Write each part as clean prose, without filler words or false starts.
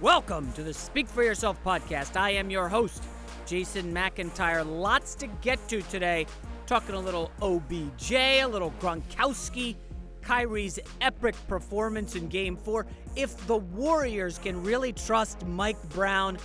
Welcome to the Speak For Yourself podcast. I am your host, Jason McIntyre. Lots to get to today. Talking a little OBJ, a little Gronkowski, Kyrie's epic performance in Game 4, if the Warriors can really trust Mike Brown,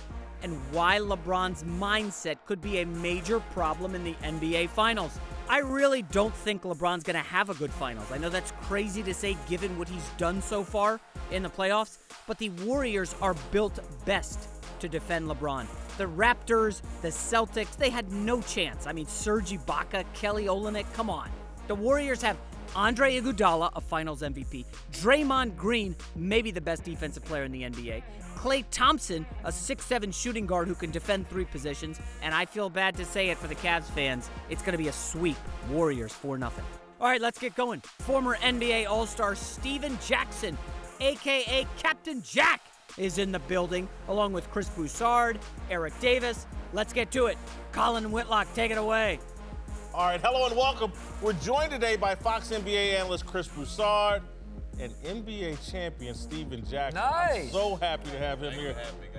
and why LeBron's mindset could be a major problem in the NBA Finals. I really don't think LeBron's going to have a good Finals. I know that's crazy to say given what he's done so far in the playoffs, but the Warriors are built best to defend LeBron. The Raptors, the Celtics, they had no chance. I mean, Serge Ibaka, Kelly Olynyk, come on. The Warriors have Andre Iguodala, a Finals MVP, Draymond Green, maybe the best defensive player in the NBA, Klay Thompson, a 6'7" shooting guard who can defend three positions, and I feel bad to say it for the Cavs fans, it's going to be a sweep. Warriors 4-0. All right, let's get going. Former NBA All-Star Steven Jackson, a.k.a. Captain Jack, is in the building, along with Chris Broussard, Eric Davis. Let's get to it. Colin Whitlock, take it away. All right, hello and welcome. We're joined today by Fox NBA analyst Chris Broussard and NBA champion Steven Jackson. Nice. I'm so happy to have him here.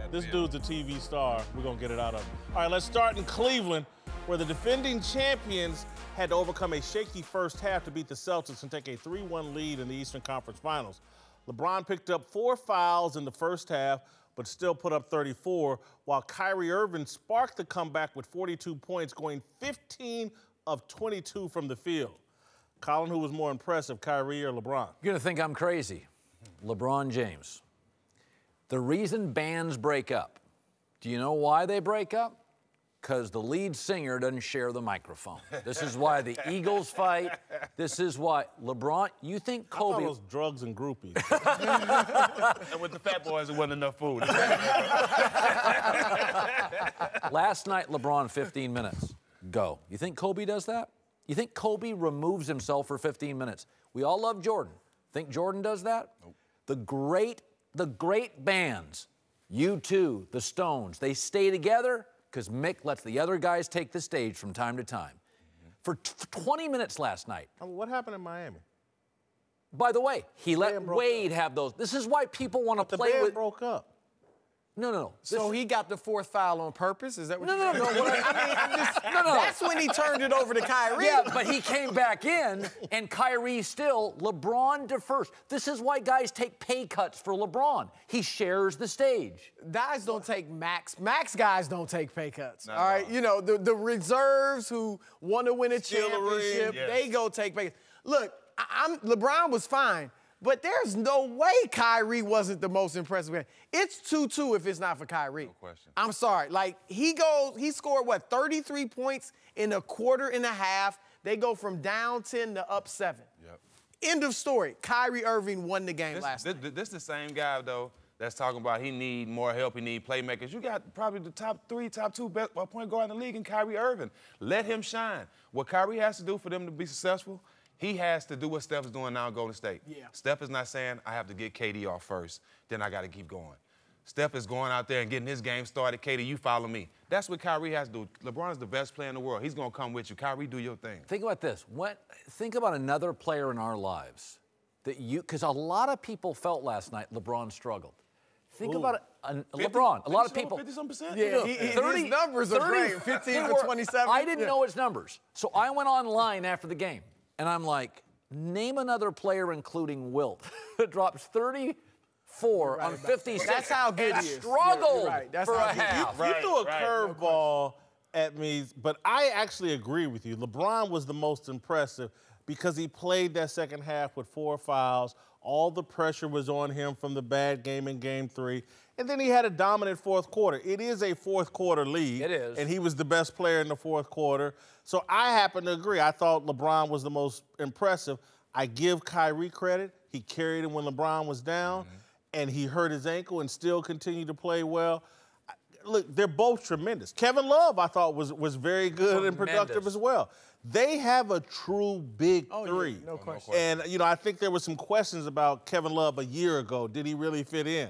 This dude's a TV star. We're going to get it out of him. All right, let's start in Cleveland, where the defending champions had to overcome a shaky first half to beat the Celtics and take a 3-1 lead in the Eastern Conference Finals. LeBron picked up 4 fouls in the first half, but still put up 34, while Kyrie Irving sparked the comeback with 42 points, going 15 of 22 from the field. Colin, who was more impressive, Kyrie or LeBron? You're going to think I'm crazy. LeBron James. The reason bands break up, do you know why they break up? Because the lead singer doesn't share the microphone. This is why the Eagles fight. This is why LeBron, you think Kobe... I thought it was drugs and groupies. And with the fat boys, it wasn't enough food. Last night, LeBron, 15 minutes. Go. You think Kobe does that? You think Kobe removes himself for 15 minutes? We all love Jordan. Think Jordan does that? Nope. The great bands, U2, the Stones, they stay together because Mick lets the other guys take the stage from time to time. For 20 minutes last night. What happened in Miami? By the way, he let Wade have those. This is why people want to play with... The band broke up. No. So he got the 4th foul on purpose? Is that what you're saying? No. That's when he turned it over to Kyrie. Yeah, but he came back in, and Kyrie still, LeBron defers. This is why guys take pay cuts for LeBron. He shares the stage. Guys don't take max guys don't take pay cuts. All right, you know, the reserves who want to win a championship, they go take pay cuts. Look, LeBron was fine. But there's no way Kyrie wasn't the most impressive guy. It's 2-2 if it's not for Kyrie. No question. I'm sorry. Like, he scored, 33 points in a quarter and a half. They go from down 10 to up 7. Yep. End of story. Kyrie Irving won the game last night. This the same guy, though, that's talking about he need more help, he need playmakers. You got probably the top 2 best point guard in the league in Kyrie Irving. Let him shine. What Kyrie has to do for them to be successful, he has to do what Steph is doing now in Golden State. Yeah. Steph is not saying, I have to get KD off first, then I got to keep going. Steph is going out there and getting his game started. KD, you follow me. That's what Kyrie has to do. LeBron is the best player in the world. He's going to come with you. Kyrie, do your thing. Think about this. Think about another player in our lives that because a lot of people felt last night LeBron struggled. Think about LeBron. A lot of people. 50-some%? Yeah, his numbers are great. 15 for 27. I didn't know his numbers. So I went online after the game. And I'm like, name another player, including Wilt, that drops 34 on 56. That's how good he is. Struggled That's for how a half. You threw a curveball at me, but I actually agree with you. LeBron was the most impressive because he played that second half with 4 fouls. All the pressure was on him from the bad game in Game 3. And then he had a dominant fourth quarter. It is a fourth quarter league. It is. And he was the best player in the fourth quarter. So I happen to agree. I thought LeBron was the most impressive. I give Kyrie credit. He carried him when LeBron was down, and he hurt his ankle and still continued to play well. Look, they're both tremendous. Kevin Love, I thought, was very good and productive as well. They have a true big three. Yeah, no question. And, you know, I think there were some questions about Kevin Love a year ago. Did he really fit in?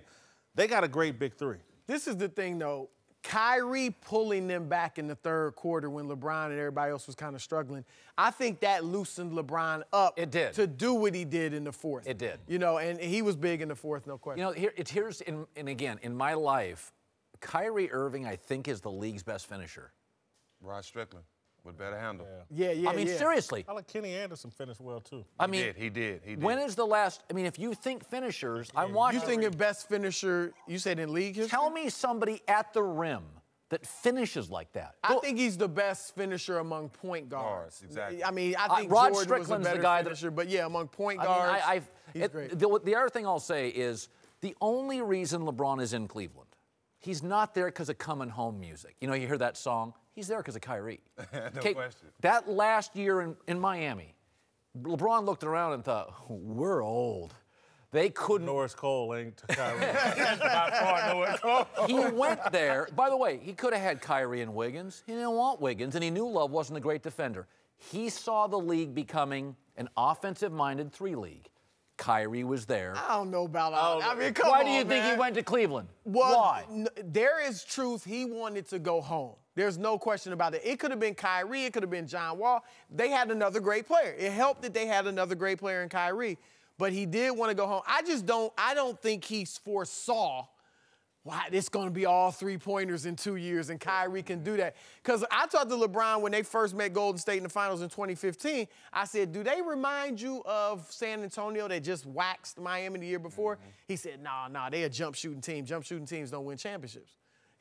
They got a great big three. This is the thing, though. Kyrie pulling them back in the third quarter when LeBron and everybody else was kind of struggling, I think that loosened LeBron up. It did. To do what he did in the fourth. It did. You know, and he was big in the fourth, no question. You know, here's again, in my life, Kyrie Irving, I think, is the league's best finisher. Rod Strickland with better handle. Yeah. I mean, seriously. I like Kenny Anderson finished well, too. He did. When is the last, I mean, if you think finishers, I'm watching. You think of best finisher, you said in league history? Tell me somebody at the rim that finishes like that. I think he's the best finisher among point guards. Exactly. I mean, I think Rod Jordan Strickland's was a better the guy finisher, but yeah, among point I guards, mean, he's great. The other thing I'll say is the only reason LeBron is in Cleveland, he's not there because of coming home music. You know, you hear that song? He's there because of Kyrie. No question. That last year in Miami, LeBron looked around and thought, we're old. They couldn't. Norris Cole ain't to Kyrie. That's by far Norris Cole. He went there. By the way, he could have had Kyrie and Wiggins. He didn't want Wiggins, and he knew Love wasn't a great defender. He saw the league becoming an offensive-minded three-league. Kyrie was there. I don't know about all that. I mean, come on, Why do you think man. he went to Cleveland? Well, Why? There is truth. He wanted to go home. There's no question about it. It could have been Kyrie. It could have been John Wall. They had another great player. It helped that they had another great player in Kyrie. But he did want to go home. I don't think he foresaw, wow, it's going to be all three-pointers in 2 years, and Kyrie can do that. Because I talked to LeBron when they first met Golden State in the finals in 2015. I said, do they remind you of San Antonio that just waxed Miami the year before? He said, nah, they a jump-shooting team. Jump-shooting teams don't win championships.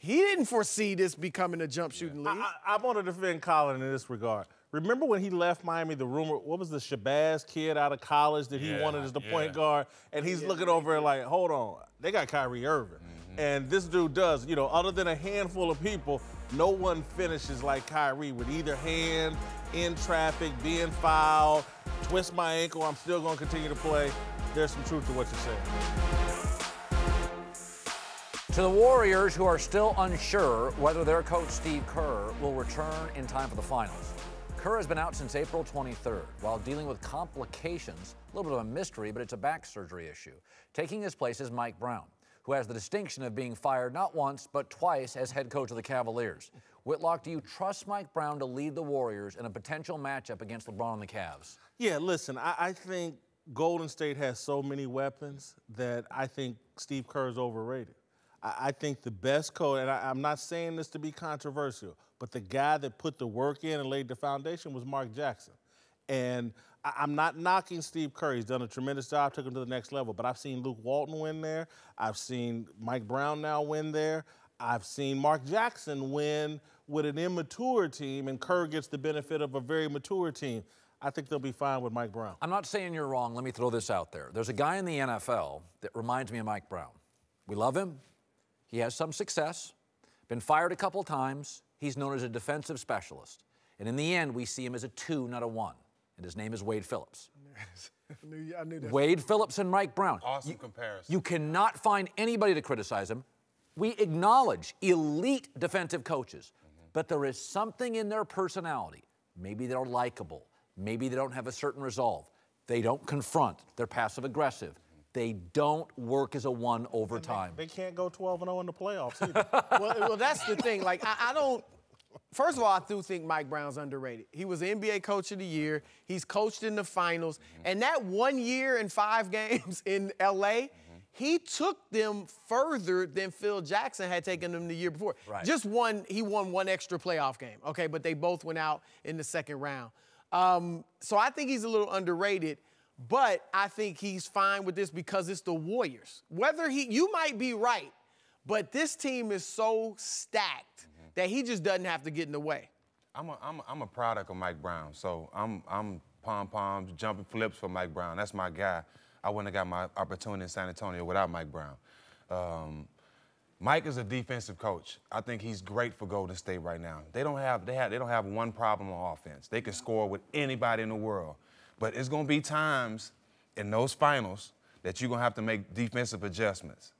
He didn't foresee this becoming a jump-shooting league. I want to defend Colin in this regard. Remember when he left Miami, the rumor, what was the Shabazz kid out of college that he wanted as the point guard? And he's looking over and like, hold on, they got Kyrie Irving. And this dude does, you know, other than a handful of people, no one finishes like Kyrie with either hand, in traffic, being fouled, twist my ankle, I'm still going to continue to play. There's some truth to what you're saying. To the Warriors, who are still unsure whether their coach Steve Kerr will return in time for the finals. Kerr has been out since April 23rd while dealing with complications, a little bit of a mystery, but it's a back surgery issue. Taking his place is Mike Brown, who has the distinction of being fired not once, but twice as head coach of the Cavaliers. Whitlock, do you trust Mike Brown to lead the Warriors in a potential matchup against LeBron and the Cavs? Yeah, listen, I think Golden State has so many weapons that I think Steve Kerr is overrated. I think the best coach, and I'm not saying this to be controversial, but the guy that put the work in and laid the foundation was Mark Jackson. And I'm not knocking Steve Kerr. He's done a tremendous job, took him to the next level. But I've seen Luke Walton win there. I've seen Mike Brown now win there. I've seen Mark Jackson win with an immature team, and Kerr gets the benefit of a very mature team. I think they'll be fine with Mike Brown. I'm not saying you're wrong. Let me throw this out there. There's a guy in the NFL that reminds me of Mike Brown. We love him. He has some success. Been fired a couple times. He's known as a defensive specialist. And in the end, we see him as a 2, not a 1. And his name is Wade Phillips. I knew that. Wade Phillips and Mike Brown. Awesome comparison. You cannot find anybody to criticize him. We acknowledge elite defensive coaches, but there is something in their personality. Maybe they're likable. Maybe they don't have a certain resolve. They don't confront. They're passive-aggressive. They don't work as a 1 over time. They can't go 12-0 in the playoffs either. well, that's the thing. Like, I don't. First of all, I do think Mike Brown's underrated. He was the NBA Coach of the Year. He's coached in the finals. And that 1 year and 5 games in L.A., he took them further than Phil Jackson had taken them the year before. Right. He won 1 extra playoff game, okay? But they both went out in the second round. So I think he's a little underrated. But I think he's fine with this because it's the Warriors. You might be right, but this team is so stacked that he just doesn't have to get in the way. I'm a product of Mike Brown, so I'm pom-poms, jumping flips for Mike Brown. That's my guy. I wouldn't have got my opportunity in San Antonio without Mike Brown. Mike is a defensive coach. I think he's great for Golden State right now. They don't have one problem on offense. They can score with anybody in the world. But it's going to be times in those finals that you're going to have to make defensive adjustments.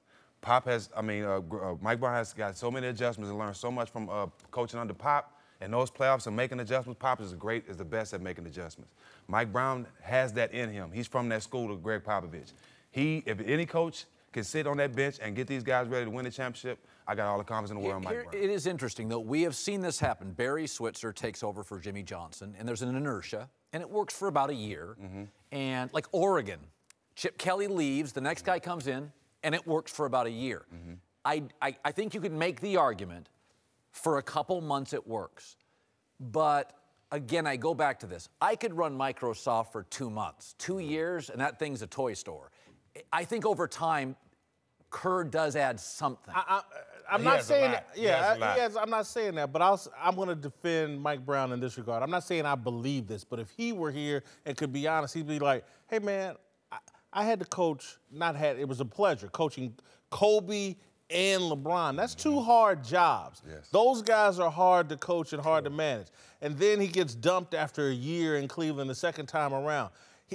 Mike Brown has got so many adjustments and learned so much from coaching under Pop. And those playoffs and making adjustments, Pop is the best at making adjustments. Mike Brown has that in him. He's from that school of Greg Popovich. If any coach can sit on that bench and get these guys ready to win the championship, I got all the confidence in the world in Mike Brown. It is interesting, though. We have seen this happen. Barry Switzer takes over for Jimmy Johnson, and there's an inertia, and it works for about a year. And like Oregon, Chip Kelly leaves, the next guy comes in, and it works for about a year. I think you could make the argument for a couple months it works. But again, I go back to this. I could run Microsoft for 2 months, 2 years, and that thing's a toy store. I think over time, Kerr does add something. I'm not saying that. Yeah, I'm not saying that, but I'm going to defend Mike Brown in this regard. I'm not saying I believe this, but if he were here and could be honest, he'd be like, hey, man, I had to coach, it was a pleasure coaching Kobe and LeBron. That's 2 hard jobs. Yes. Those guys are hard to coach and hard to manage. And then he gets dumped after a year in Cleveland the second time around.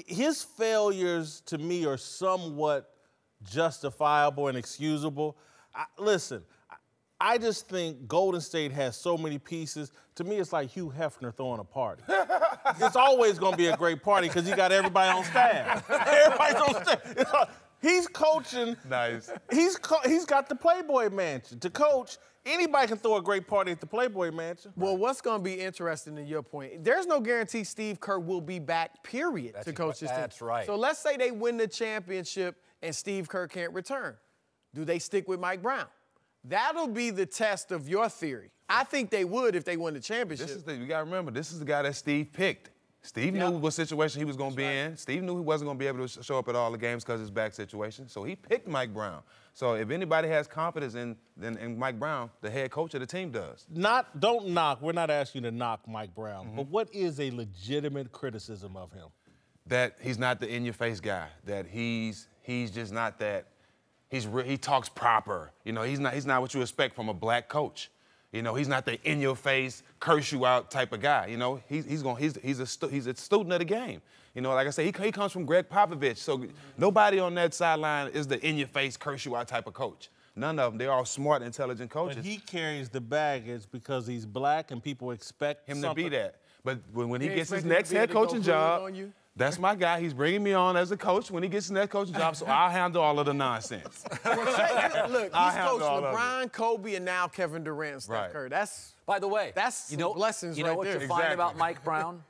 His failures, to me, are somewhat justifiable and excusable. Listen, I just think Golden State has so many pieces. To me, it's like Hugh Hefner throwing a party. It's always going to be a great party because you got everybody on staff. Everybody's on staff. He's coaching. Nice. He's got the Playboy Mansion. To coach, anybody can throw a great party at the Playboy Mansion. Well, what's going to be interesting in your point, there's no guarantee Steve Kerr will be back, period, to coach this team. That's right. So let's say they win the championship and Steve Kerr can't return. Do they stick with Mike Brown? That'll be the test of your theory. I think they would if they won the championship. You got to remember, this is the guy that Steve picked. Steve knew what situation he was going to be in. Steve knew he wasn't going to be able to show up at all the games because of his back situation. So he picked Mike Brown. So if anybody has confidence in Mike Brown, the head coach of the team does. Don't knock. We're not asking you to knock Mike Brown. But what is a legitimate criticism of him? That he's not the in-your-face guy. That he's just not that. He talks proper. You know, he's not what you expect from a black coach. You know, he's not the in-your-face, curse you out type of guy. You know, he's a student of the game. You know, like I say, he comes from Greg Popovich. So nobody on that sideline is the in-your-face, curse you out type of coach. None of them. They're all smart, intelligent coaches. But he carries the baggage because he's black and people expect him something. to be that. But when he gets his next head coaching job, that's my guy. He's bringing me on as a coach when he gets his next coaching job, so I'll handle all of the nonsense. Look, he's coached LeBron, Kobe, and now Kevin Durant and Steph Curry. By the way, that's blessings you know right what there. you find about Mike Brown?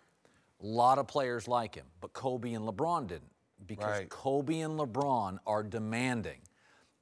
A lot of players like him, but Kobe and LeBron didn't because Kobe and LeBron are demanding,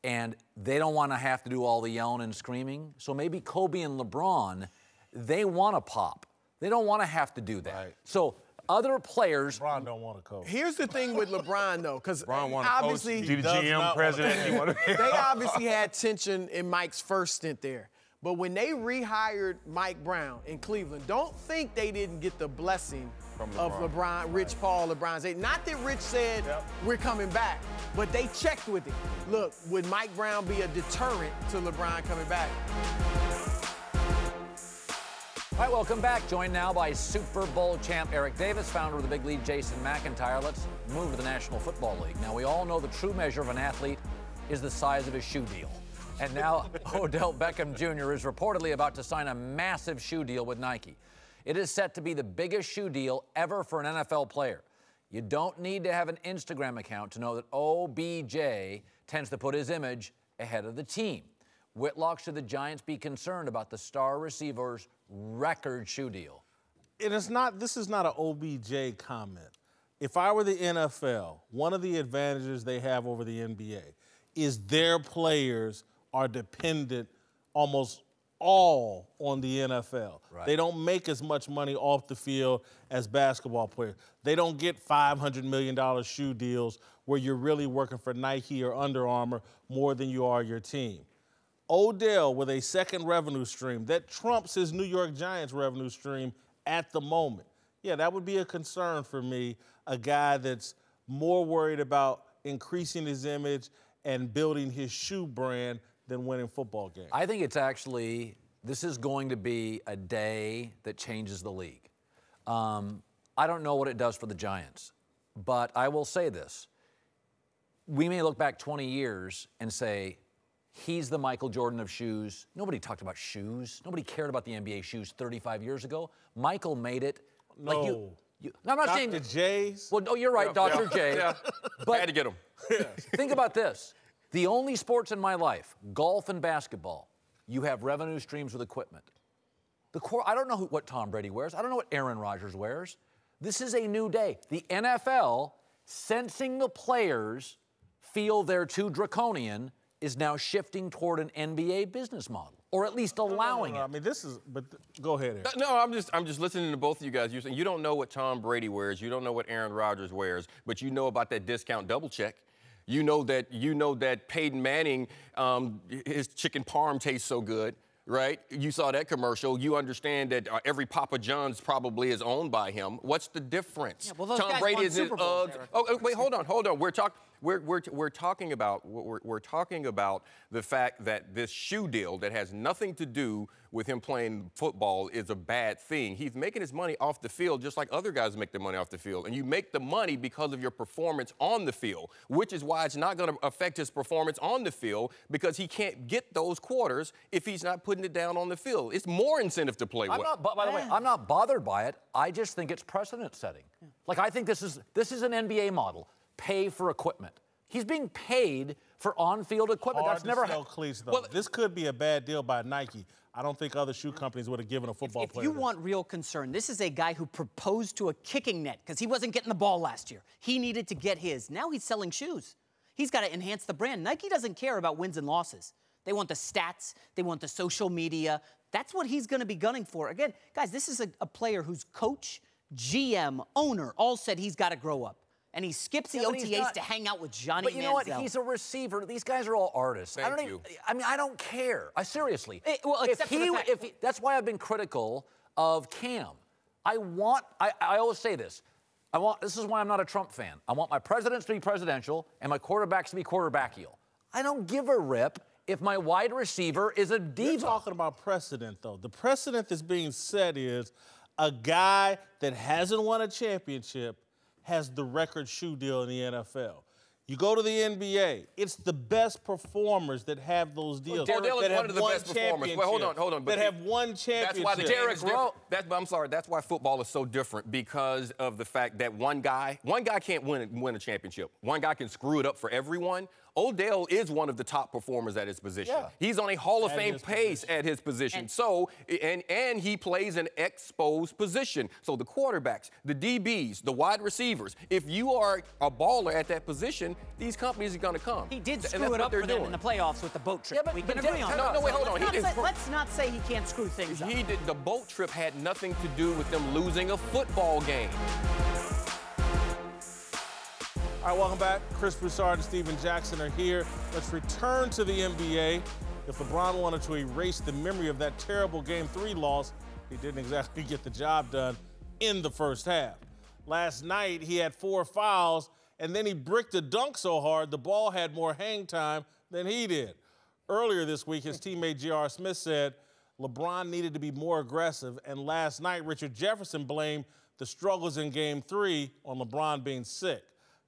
and they don't want to have to do all the yelling and screaming. So maybe Kobe and LeBron, they want to pop. They don't want to have to do that. Right. So other players. LeBron don't want to coach. Here's the thing with LeBron, though, because obviously be the GM president. They obviously had tension in Mike's first stint there. But when they rehired Mike Brown in Cleveland, don't think they didn't get the blessing of LeBron, Rich Paul, LeBron's age. Not that Rich said, we're coming back, but they checked with him. Look, would Mike Brown be a deterrent to LeBron coming back? All right, welcome back. Joined now by Super Bowl champ Eric Davis, founder of the Big League, Jason McIntyre. Let's move to the National Football League. Now, we all know the true measure of an athlete is the size of his shoe deal. And now Odell Beckham Jr. is reportedly about to sign a massive shoe deal with Nike. It is set to be the biggest shoe deal ever for an NFL player. You don't need to have an Instagram account to know that OBJ tends to put his image ahead of the team. Whitlock, should the Giants be concerned about the star receiver's record shoe deal? This is not an OBJ comment. If I were the NFL, one of the advantages they have over the NBA is their players are dependent almost all on the NFL. Right. They don't make as much money off the field as basketball players. They don't get $500 million shoe deals where you're really working for Nike or Under Armour more than you are your team. Odell with a second revenue stream that trumps his New York Giants revenue stream at the moment. Yeah, that would be a concern for me, a guy that's more worried about increasing his image and building his shoe brand than winning football games. I think it's actually, this is going to be a day that changes the league. I don't know what it does for the Giants, but I will say this. We may look back 20 years and say, he's the Michael Jordan of shoes. Nobody talked about shoes. Nobody cared about the NBA shoes 35 years ago. Michael made it. No. Like no, I'm not saying. Dr. J's? Well, no, you're right, Dr. J. Yeah. But I had to get him. think about this. The only sports in my life, golf and basketball, you have revenue streams with equipment. I don't know what Tom Brady wears. I don't know what Aaron Rodgers wears. This is a new day. The NFL, sensing the players feel they're too draconian, is now shifting toward an NBA business model, or at least allowing it. I mean, go ahead, Aaron. No, I'm just listening to both of you guys. You're saying you don't know what Tom Brady wears, you don't know what Aaron Rodgers wears, but you know about that discount double check. You know that Peyton Manning, his chicken parm tastes so good, right? You saw that commercial. You understand that every Papa John's probably is owned by him. What's the difference? Yeah, well, those Tom guys Brady won is in Super Bowls, Uggs. Oh, wait, hold on. We're talking about the fact that this shoe deal that has nothing to do with him playing football is a bad thing. He's making his money off the field just like other guys make their money off the field. And you make the money because of your performance on the field, which is why it's not going to affect his performance on the field because he can't get those quarters if he's not putting it down on the field. It's more incentive to play well. By the way, I'm not bothered by it. I just think it's precedent setting. Yeah. Like, I think this is an NBA model. Pay for equipment. He's being paid for on-field equipment. Hard That's never happened. Cleats, though. Well, this could be a bad deal by Nike. I don't think other shoe companies would have given a football player. If you want real concern, this is a guy who proposed to a kicking net because he wasn't getting the ball last year. He needed to get his. Now he's selling shoes. He's got to enhance the brand. Nike doesn't care about wins and losses. They want the stats. They want the social media. That's what he's going to be gunning for. Again, guys, this is a player whose coach, GM, owner all said he's got to grow up. And he skips the OTAs to hang out with Johnny Manziel. But you know what? He's a receiver. These guys are all artists. Thank you. I mean, I don't care. Seriously. Well, except for the fact, that's why I've been critical of Cam. I always say this. This is why I'm not a Trump fan. I want my presidents to be presidential and my quarterbacks to be quarterbackial. I don't give a rip if my wide receiver is a diva. You're talking about precedent, though. The precedent that's being set is a guy that hasn't won a championship has the record shoe deal in the NFL. You go to the NBA, it's the best performers that have those deals. Odell is one of the best performers. Well, hold on. That have won championships. That's why the Derrick Rose. I'm sorry. That's why football is so different because of the fact that one guy can't win a championship. One guy can screw it up for everyone. Odell is one of the top performers at his position. Yeah. He's on a Hall of Fame pace at his position. And he plays an exposed position. So the quarterbacks, the DBs, the wide receivers, if you are a baller at that position, these companies are going to come. He did screw it up for them in the playoffs with the boat trip. Yeah, we can agree on that. No, wait, hold on. Let's not say he can't screw things up. The boat trip had nothing to do with them losing a football game. All right, welcome back. Chris Broussard and Steven Jackson are here. Let's return to the NBA. If LeBron wanted to erase the memory of that terrible Game 3 loss, he didn't exactly get the job done in the first half. Last night, he had 4 fouls, and then he bricked a dunk so hard the ball had more hang time than he did. Earlier this week, his teammate J.R. Smith said LeBron needed to be more aggressive, and last night, Richard Jefferson blamed the struggles in Game 3 on LeBron being sick.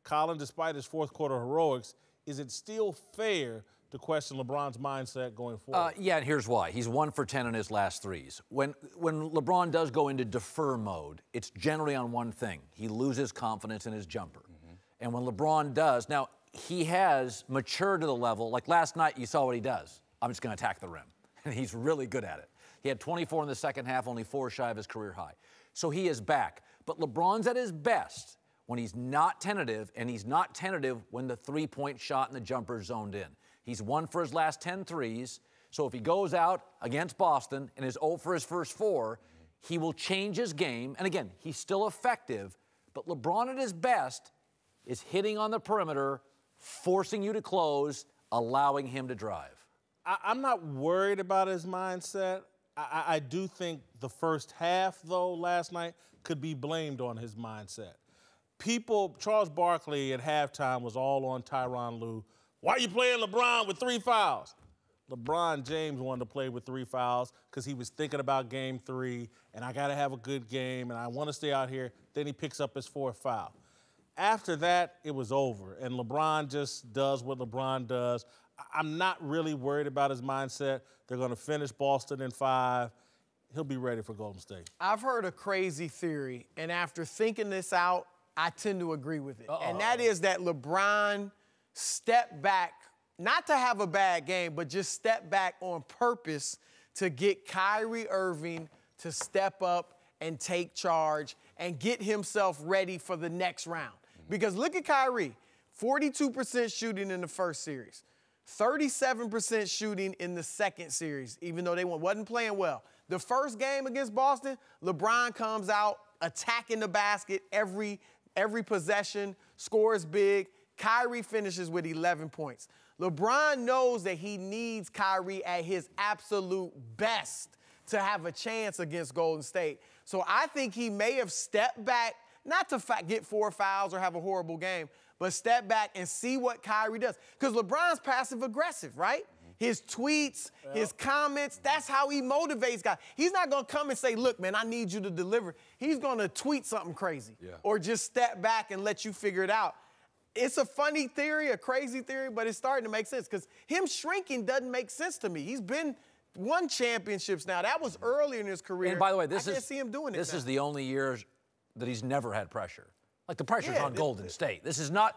Colin, despite his fourth quarter heroics, is it still fair to question LeBron's mindset going forward? Yeah, and here's why. He's 1 for 10 in his last threes. When LeBron does go into defer mode, it's generally on one thing. He loses confidence in his jumper. Mm-hmm. And when LeBron does, now he has matured to the level, like last night you saw what he does. I'm just going to attack the rim. And he's really good at it. He had 24 in the second half, only 4 shy of his career high. So he is back. But LeBron's at his best when he's not tentative, and he's not tentative when the three-point shot and the jumper is zoned in. He's 1 for his last 10 threes, so if he goes out against Boston and is 0 for his first 4, he will change his game. And again, he's still effective, but LeBron at his best is hitting on the perimeter, forcing you to close, allowing him to drive. I'm not worried about his mindset. I do think the first half, though, last night could be blamed on his mindset. Charles Barkley at halftime was all on Tyronn Lue. Why are you playing LeBron with 3 fouls? LeBron James wanted to play with 3 fouls because he was thinking about Game 3, and I got to have a good game, and I want to stay out here. Then he picks up his 4th foul. After that, it was over, and LeBron just does what LeBron does. I'm not really worried about his mindset. They're going to finish Boston in 5. He'll be ready for Golden State. I've heard a crazy theory, and after thinking this out, I tend to agree with it. And that is that LeBron stepped back not to have a bad game, but just step back on purpose to get Kyrie Irving to step up and take charge and get himself ready for the next round. Because look at Kyrie, 42% shooting in the first series, 37% shooting in the second series, even though they wasn't playing well. The first game against Boston, LeBron comes out attacking the basket every possession, scores big. Kyrie finishes with 11 points. LeBron knows that he needs Kyrie at his absolute best to have a chance against Golden State. So I think he may have stepped back, not to get 4 fouls or have a horrible game, but step back and see what Kyrie does. Because LeBron's passive-aggressive, right? His tweets, his comments, that's how he motivates guys. He's not going to come and say, look, man, I need you to deliver. He's going to tweet something crazy or just step back and let you figure it out. It's a funny theory, a crazy theory, but it's starting to make sense because him shrinking doesn't make sense to me. He's won championships now. That was early in his career. And by the way, I can't see him doing it This now. is the only year that he's never had pressure. Like, the pressure's on Golden State. This is not,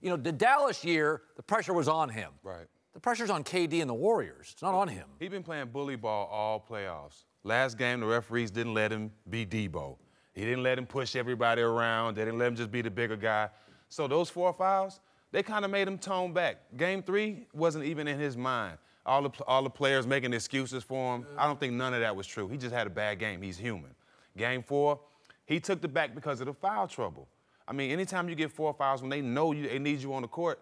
you know, the Dallas year, the pressure was on him. Right. The pressure's on KD and the Warriors. It's not on him. He's been playing bully ball all playoffs. Last game, the referees didn't let him be Debo. He didn't let him push everybody around. They didn't let him just be the bigger guy. So those 4 fouls, they kind of made him tone back. Game 3 wasn't even in his mind. All the players making excuses for him. I don't think none of that was true. He just had a bad game. He's human. Game 4, he took the back because of the foul trouble. I mean, anytime you get 4 fouls, when they know they need you on the court,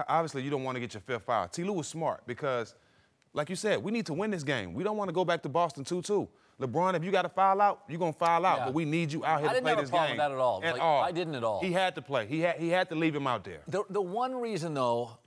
obviously you don't want to get your 5th foul. T. Lue was smart because, like you said, we need to win this game. We don't want to go back to Boston 2-2. LeBron, if you got to foul out, you're going to foul out. But we need you out here to play this game. I didn't have a problem with that at all. I didn't at all. He had to play. He had to leave him out there. The one reason, though,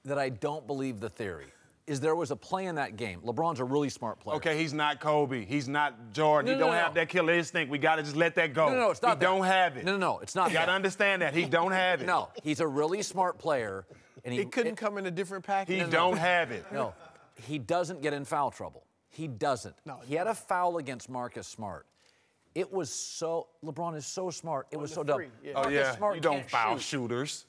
that I don't believe the theory is there was a play in that game. LeBron's a really smart player. Okay, he's not Kobe. He's not Jordan. He don't have that killer instinct. We got to just let that go. No, it's not He don't have it. No, it's not You got to understand that. He don't have it. No, he's a really smart player. And It couldn't come in a different package. He don't have it. No, he doesn't get in foul trouble. He doesn't. No, he had a foul against Marcus Smart. It was so, LeBron is so smart. It was so dumb. Marcus Smart you don't can't foul shoot. shooters.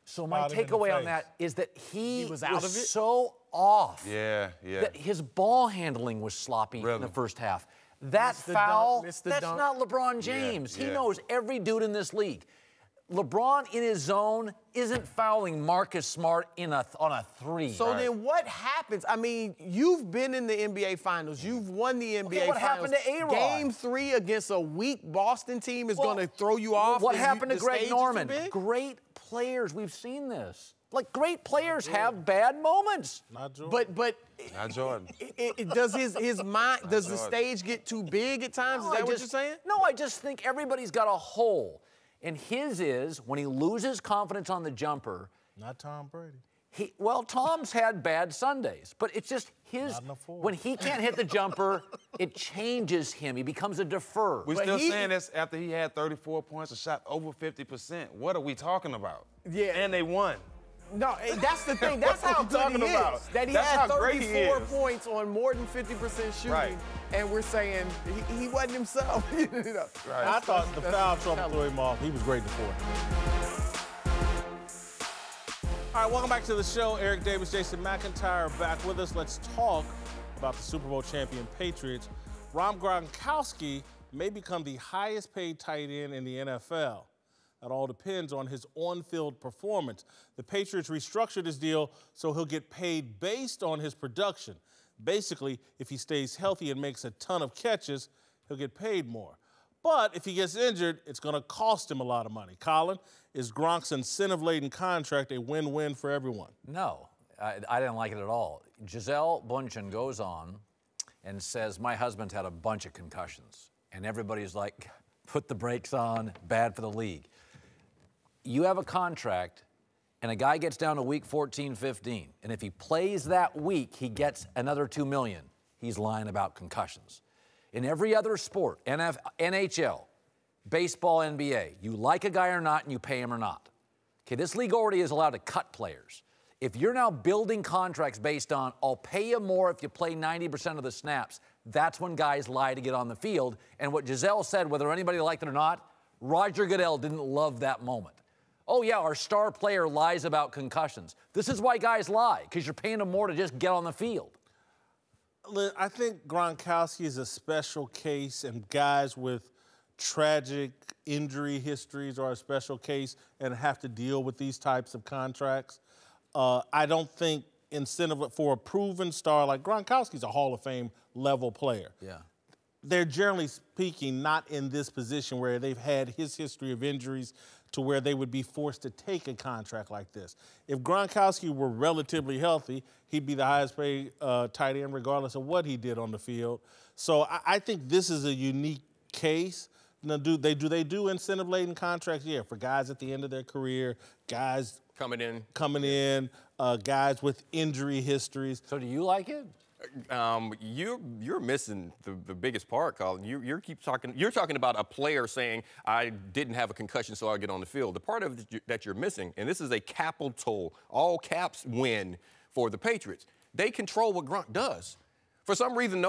So my takeaway on that is that he was out of it? so off. Yeah. That his ball handling was sloppy in the first half. That foul, that's not LeBron James. He knows every dude in this league. LeBron in his zone isn't fouling Marcus Smart on a 3. So then what happens? I mean, you've been in the NBA Finals. You've won the NBA Finals. What happened to A-Rod? Game 3 against a weak Boston team is going to throw you off. What happened to Greg Norman? Great players. We've seen this. Like, great players have bad moments. Not Jordan. But Not Jordan. does his mind, does the stage get too big at times? Is that what you're saying? No, I just think everybody's got a hole. And his is, when he loses confidence on the jumper. Not Tom Brady. Well, Tom's had bad Sundays, but it's just his. When he can't hit the jumper, it changes him. He becomes a defer. We're still saying this after he had 34 points, a shot over 50%. What are we talking about? Yeah. And they won. No, that's the thing. That's how good he is. That he had 34 points on more than 50% shooting. Right. And we're saying he wasn't himself. You know? Right. I thought the foul trouble threw him off. He was great in the fourth. All right, welcome back to the show. Eric Davis, Jason McIntyre back with us. Let's talk about the Super Bowl champion Patriots. Gronkowski may become the highest paid tight end in the NFL. That all depends on his on-field performance. The Patriots restructured his deal so he'll get paid based on his production. Basically, if he stays healthy and makes a ton of catches, he'll get paid more. But if he gets injured, it's going to cost him a lot of money. Colin, is Gronk's incentive-laden contract a win-win for everyone? No, I didn't like it at all. Gisele Bündchen goes on and says, my husband's had a bunch of concussions. And everybody's like, put the brakes on, bad for the league. You have a contract, and a guy gets down to week 14, 15, and if he plays that week, he gets another $2 million. He's lying about concussions. In every other sport, NHL, baseball, NBA, you like a guy or not, and you pay him or not. Okay, this league already is allowed to cut players. If you're now building contracts based on, I'll pay you more if you play 90% of the snaps, that's when guys lie to get on the field. And what Gisele said, whether anybody liked it or not, Roger Goodell didn't love that moment. Oh, yeah, our star player lies about concussions. This is why guys lie, because you're paying them more to just get on the field. I think Gronkowski is a special case, and guys with tragic injury histories are a special case and have to deal with these types of contracts. I don't think incentive for a proven star like Gronkowski's a Hall of Fame level player. Yeah. They're generally speaking not in this position where they've had his history of injuries to where they would be forced to take a contract like this. If Gronkowski were relatively healthy, he'd be the highest paid tight end regardless of what he did on the field. So I think this is a unique case. Now, do they do incentive-laden contracts? Yeah, for guys at the end of their career, guys coming in, guys with injury histories. So do you like it? You're missing the biggest part, Colin. You're talking about a player saying, I didn't have a concussion, so I'll get on the field. The part of it that you're missing, and this is a capital, all caps win for the Patriots. They control what Gronk does. For some reason,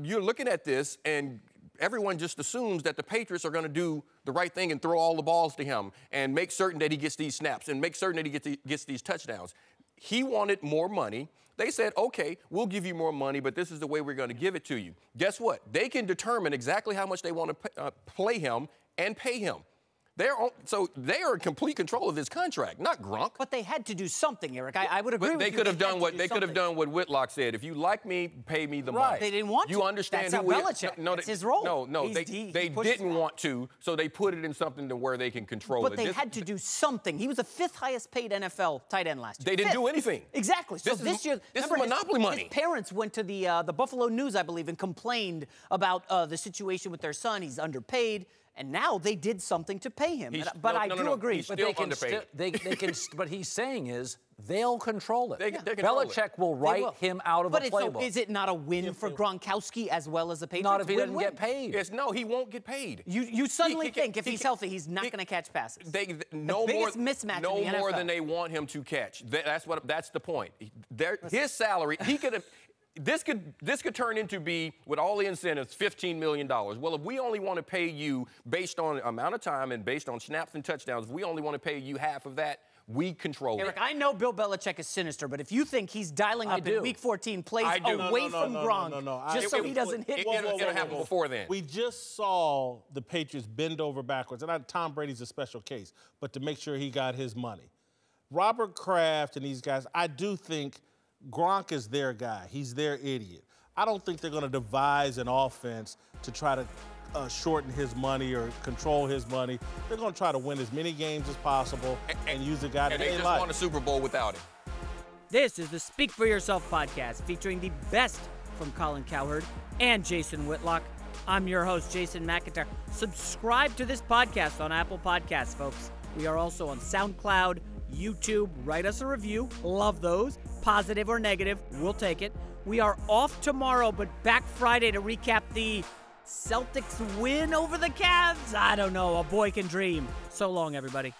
you're looking at this and everyone just assumes that the Patriots are going to do the right thing and throw all the balls to him and make certain that he gets these snaps and make certain that he gets these touchdowns. He wanted more money. They said, okay, we'll give you more money, but this is the way we're going to give it to you. Guess what? They can determine exactly how much they want to play him and pay him. So they are in complete control of this contract, not Gronk. But they had to do something, Eric. I would agree with you. They could have done what Whitlock said. If you like me, pay me the money. They didn't want to. You understand That's who Belichick. That's his role. No, they didn't want to, so they put it in something to where they can control it. But they had to do something. He was the 5th highest paid NFL tight end last year. They didn't do anything. Exactly. So this year, this is monopoly money. His parents went to the Buffalo News, I believe, and complained about the situation with their son. He's underpaid. And now they did something to pay him. But I do agree. He's still underpaid. But he's saying is they'll control it. They control Belichick will write him out of the playbook. So is it not a win for Gronkowski as well as the Patriots? Not if he doesn't get paid. Yes, no, he won't get paid. You suddenly think if he's healthy, he's not going to catch passes. No biggest mismatch in the NFL. more than they want him to catch. That's the point. His salary, he could have. This could turn into be, with all the incentives, $15 million. Well, if we only want to pay you based on amount of time and based on snaps and touchdowns, if we only want to pay you half of that, we control Eric, it. I know Bill Belichick is sinister, but if you think he's dialing up in Week 14 plays away from Gronk just so he doesn't hit it'll happen before then. We just saw the Patriots bend over backwards, and Tom Brady's a special case, but to make sure he got his money. Robert Kraft and these guys, I do think Gronk is their guy. He's their idiot. I don't think they're going to devise an offense to try to shorten his money or control his money. They're going to try to win as many games as possible and use a guy that they like. And they just won a Super Bowl without him. This is the Speak For Yourself podcast featuring the best from Colin Cowherd and Jason Whitlock. I'm your host, Jason McIntyre. Subscribe to this podcast on Apple Podcasts, folks. We are also on SoundCloud, YouTube. Write us a review. Love those. Positive or negative, we'll take it. We are off tomorrow, but back Friday to recap the Celtics win over the Cavs. I don't know. A boy can dream. So long, everybody.